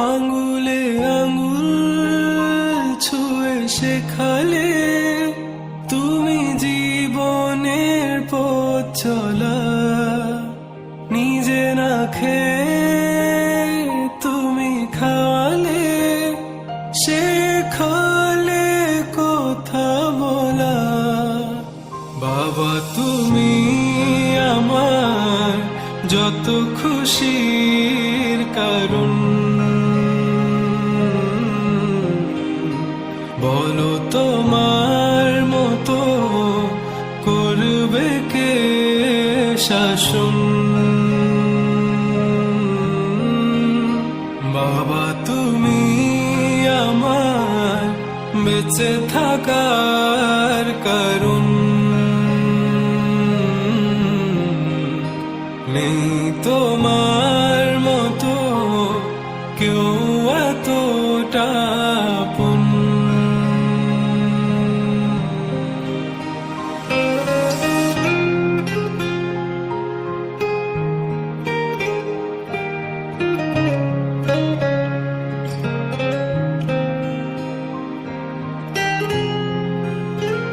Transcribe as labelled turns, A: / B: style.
A: আঙ্গুলে আঙ্গুল ছুঁয়ে শেখালে তুমি জীবনের পথ চলা। নিজে না খেয়ে তুমি খাওয়ালে, শেখালে কথা বলা। বাবা তুমি আমার যত খুশির কারণ, বলো তোমার মতো করবে কে শাসন। বাবা তুমি আমার বেঁচে থাকার কারণ।